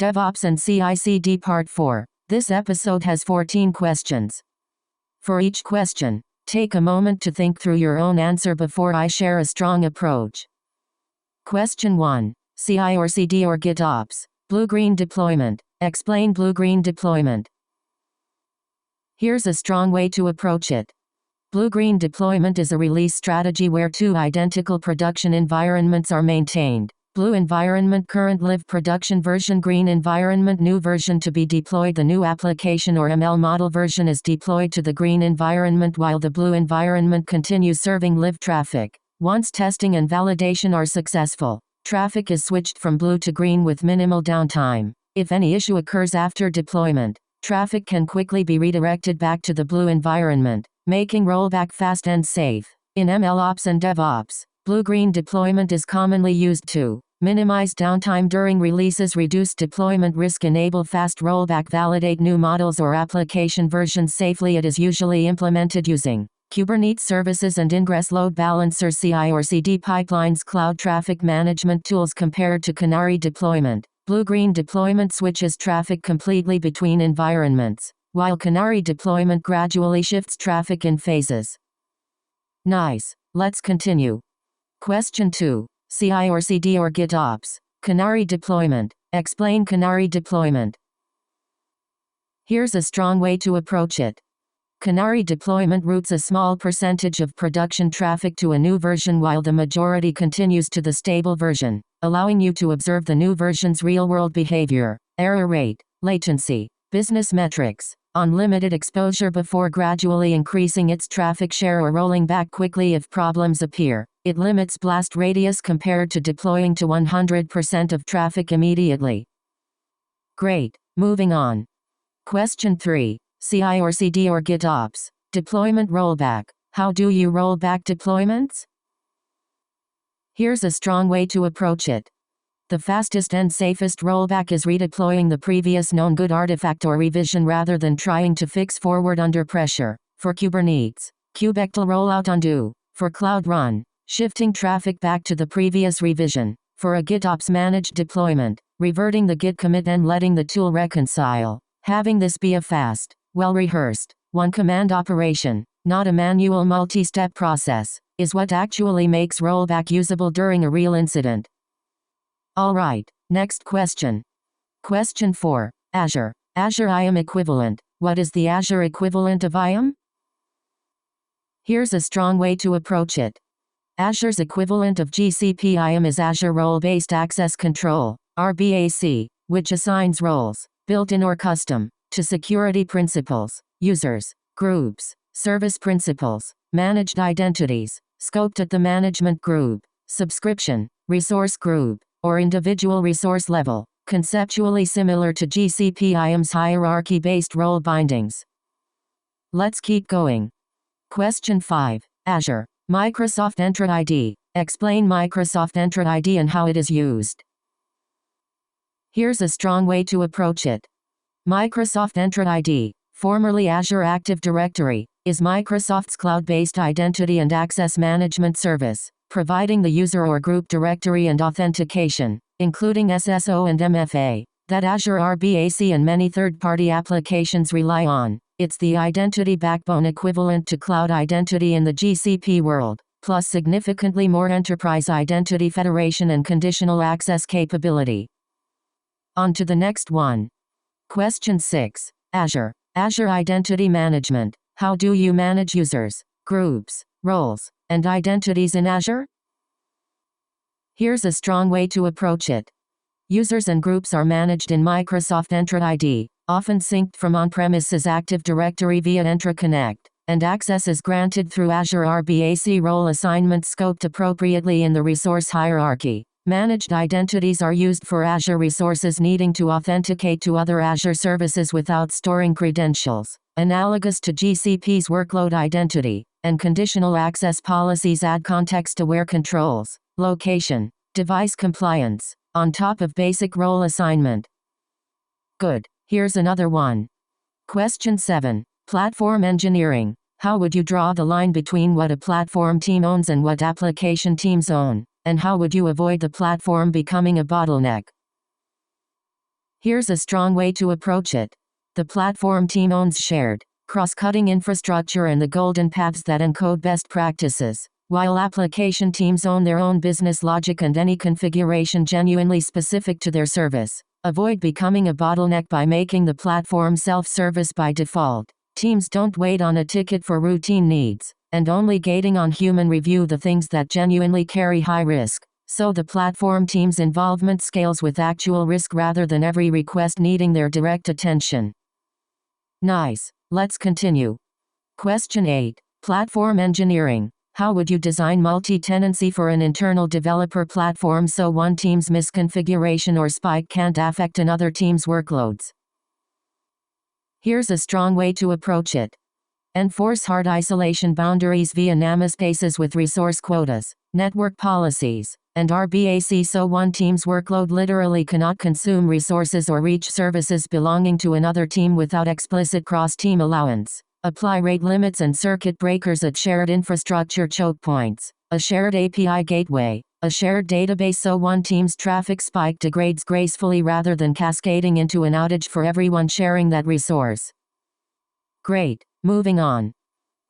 DevOps and CI-CD Part 4. This episode has 14 questions. For each question, take a moment to think through your own answer before I share a strong approach. Question 1. CI or CD or GitOps? Blue-green deployment. Explain blue-green deployment. Here's a strong way to approach it. Blue-green deployment is a release strategy where two identical production environments are maintained. Blue environment current live production version, green environment new version to be deployed. The new application or ML model version is deployed to the green environment while the blue environment continues serving live traffic. Once testing and validation are successful, traffic is switched from blue to green with minimal downtime. If any issue occurs after deployment, traffic can quickly be redirected back to the blue environment, making rollback fast and safe. In MLOps and DevOps, blue-green deployment is commonly used to minimize downtime during releases, reduce deployment risk, enable fast rollback, validate new models or application versions safely. It is usually implemented using Kubernetes services and ingress load balancer, CI or CD pipelines, cloud traffic management tools. Compared to canary deployment, blue-green deployment switches traffic completely between environments, while canary deployment gradually shifts traffic in phases. Nice. Let's continue. Question 2. CI or CD or GitOps? Canary deployment. Explain canary deployment. Here's a strong way to approach it. Canary deployment routes a small percentage of production traffic to a new version while the majority continues to the stable version, allowing you to observe the new version's real-world behavior, error rate, latency, business metrics, unlimited exposure before gradually increasing its traffic share or rolling back quickly if problems appear. It limits blast radius compared to deploying to 100% of traffic immediately. Great. Moving on. Question 3. CI or CD or GitOps? Deployment rollback. How do you roll back deployments? Here's a strong way to approach it. The fastest and safest rollback is redeploying the previous known good artifact or revision rather than trying to fix forward under pressure. For Kubernetes, kubectl rollout undo. For Cloud Run, shifting traffic back to the previous revision. For a GitOps managed deployment, reverting the git commit and letting the tool reconcile. Having this be a fast, well-rehearsed, one-command operation, not a manual multi-step process, is what actually makes rollback usable during a real incident. Alright, next question. Question 4. Azure. Azure IAM equivalent. What is the Azure equivalent of IAM? Here's a strong way to approach it. Azure's equivalent of GCP IAM is Azure Role-Based Access Control, RBAC, which assigns roles, built-in or custom, to security principals, users, groups, service principals, managed identities, scoped at the management group, subscription, resource group, or individual resource level, conceptually similar to GCP IAM's hierarchy-based role bindings. Let's keep going. Question 5. Azure. Microsoft Entra ID. Explain Microsoft Entra ID and how it is used. Here's a strong way to approach it. Microsoft Entra ID, formerly Azure Active Directory, is Microsoft's cloud-based identity and access management service, providing the user or group directory and authentication, including SSO and MFA, that Azure RBAC and many third-party applications rely on. It's the identity backbone equivalent to cloud identity in the GCP world, plus significantly more enterprise identity federation and conditional access capability. On to the next one. Question 6. Azure. Azure Identity Management. How do you manage users, groups, roles, and identities in Azure? Here's a strong way to approach it. Users and groups are managed in Microsoft Entra ID, often synced from on-premises Active Directory via Entra Connect, and access is granted through Azure RBAC role assignments scoped appropriately in the resource hierarchy. Managed identities are used for Azure resources needing to authenticate to other Azure services without storing credentials, analogous to GCP's workload identity, and conditional access policies add context-aware controls, location, device compliance, on top of basic role assignment. Good. Here's another one. Question 7. Platform engineering. How would you draw the line between what a platform team owns and what application teams own? And how would you avoid the platform becoming a bottleneck? Here's a strong way to approach it. The platform team owns shared, cross-cutting infrastructure and the golden paths that encode best practices, while application teams own their own business logic and any configuration genuinely specific to their service. Avoid becoming a bottleneck by making the platform self-service by default. Teams don't wait on a ticket for routine needs, and only gating on human review the things that genuinely carry high risk. So the platform team's involvement scales with actual risk rather than every request needing their direct attention. Nice. Let's continue. Question 8. Platform engineering. How would you design multi-tenancy for an internal developer platform so one team's misconfiguration or spike can't affect another team's workloads? Here's a strong way to approach it. Enforce hard isolation boundaries via namespaces with resource quotas, network policies, and RBAC so one team's workload literally cannot consume resources or reach services belonging to another team without explicit cross-team allowance. Apply rate limits and circuit breakers at shared infrastructure choke points, a shared API gateway, a shared database so one team's traffic spike degrades gracefully rather than cascading into an outage for everyone sharing that resource. Great. Moving on.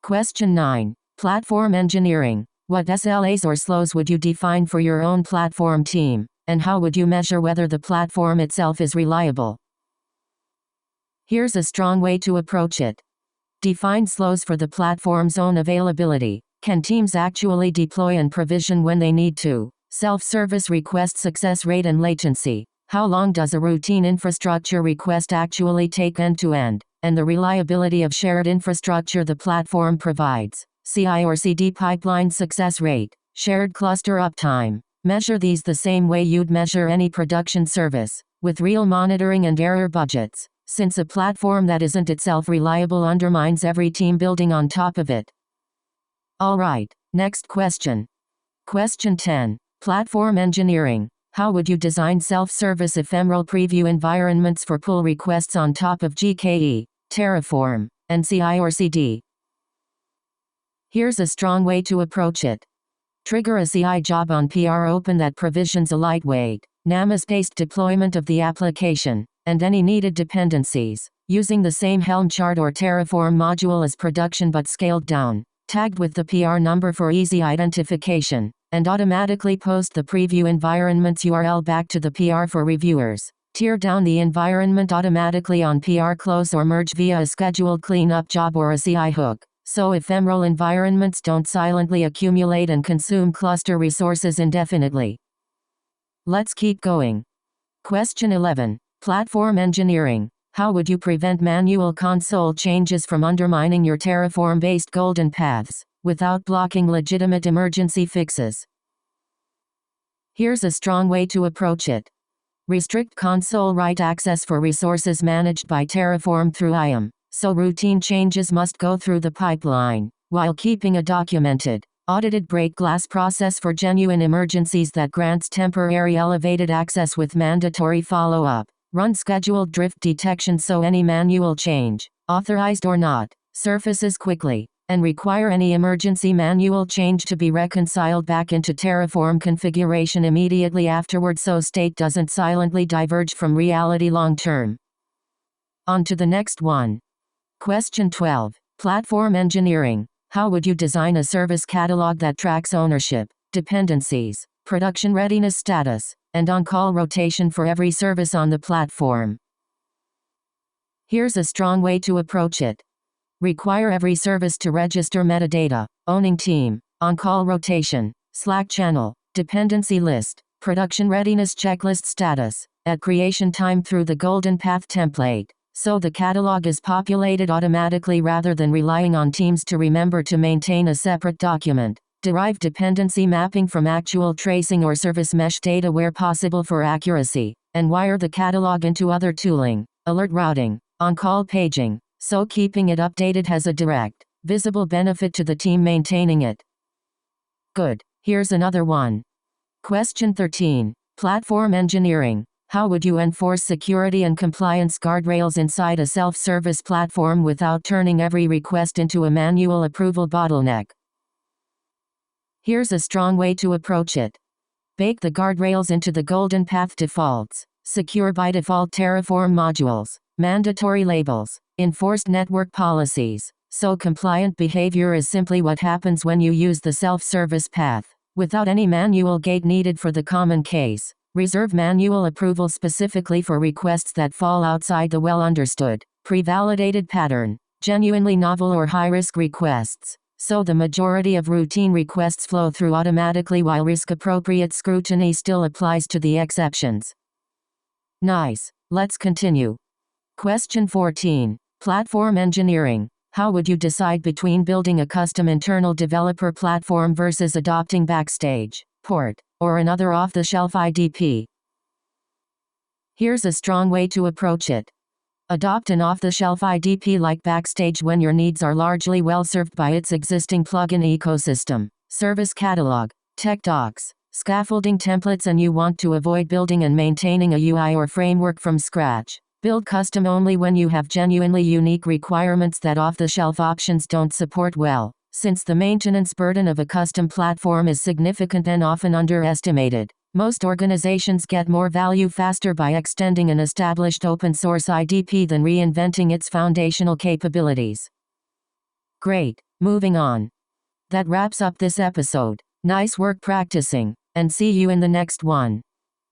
Question 9. Platform engineering. What SLAs or slows would you define for your own platform team, and how would you measure whether the platform itself is reliable? Here's a strong way to approach it. Define slows for the platform's own availability. Can teams actually deploy and provision when they need to? Self-service request success rate and latency. How long does a routine infrastructure request actually take end-to-end? And the reliability of shared infrastructure the platform provides. CI/CD pipeline success rate, shared cluster uptime. Measure these the same way you'd measure any production service, with real monitoring and error budgets, since a platform that isn't itself reliable undermines every team building on top of it. Alright, next question. Question 10. Platform engineering. How would you design self-service ephemeral preview environments for pull requests on top of GKE, Terraform, and CI/CD? Here's a strong way to approach it. Trigger a CI job on PR open that provisions a lightweight, namespace deployment of the application, and any needed dependencies, using the same Helm chart or Terraform module as production but scaled down, tagged with the PR number for easy identification, and automatically post the preview environment's URL back to the PR for reviewers. Tear down the environment automatically on PR close or merge via a scheduled cleanup job or a CI hook, so ephemeral environments don't silently accumulate and consume cluster resources indefinitely. Let's keep going. Question 11. Platform engineering. How would you prevent manual console changes from undermining your Terraform-based golden paths, without blocking legitimate emergency fixes? Here's a strong way to approach it. Restrict console write access for resources managed by Terraform through IAM, so routine changes must go through the pipeline, while keeping a documented, audited break glass process for genuine emergencies that grants temporary elevated access with mandatory follow-up. Run scheduled drift detection so any manual change, authorized or not, surfaces quickly, and require any emergency manual change to be reconciled back into Terraform configuration immediately afterward so state doesn't silently diverge from reality long-term. On to the next one. Question 12. Platform engineering. How would you design a service catalog that tracks ownership, dependencies, production readiness status, and on-call rotation for every service on the platform? Here's a strong way to approach it. Require every service to register metadata, owning team, on-call rotation, Slack channel, dependency list, production readiness checklist status, at creation time through the Golden Path template, so the catalog is populated automatically rather than relying on teams to remember to maintain a separate document. Derive dependency mapping from actual tracing or service mesh data where possible for accuracy, and wire the catalog into other tooling, alert routing, on-call paging, so keeping it updated has a direct, visible benefit to the team maintaining it. Good. Here's another one. Question 13. Platform engineering. How would you enforce security and compliance guardrails inside a self-service platform without turning every request into a manual approval bottleneck? Here's a strong way to approach it. Bake the guardrails into the Golden Path defaults, Secure by default Terraform modules. Mandatory labels. Enforced network policies. So compliant behavior is simply what happens when you use the self-service path, without any manual gate needed for the common case. Reserve manual approval specifically for requests that fall outside the well-understood, pre-validated pattern. Genuinely novel or high-risk requests. So the majority of routine requests flow through automatically while risk-appropriate scrutiny still applies to the exceptions. Nice. Let's continue. Question 14. Platform engineering. How would you decide between building a custom internal developer platform versus adopting Backstage, Port, or another off-the-shelf IDP? Here's a strong way to approach it. Adopt an off-the-shelf IDP like Backstage when your needs are largely well-served by its existing plugin ecosystem, service catalog, tech docs, scaffolding templates, and you want to avoid building and maintaining a UI or framework from scratch. Build custom only when you have genuinely unique requirements that off-the-shelf options don't support well, since the maintenance burden of a custom platform is significant and often underestimated. Most organizations get more value faster by extending an established open-source IDP than reinventing its foundational capabilities. Great, moving on. That wraps up this episode. Nice work practicing, and see you in the next one.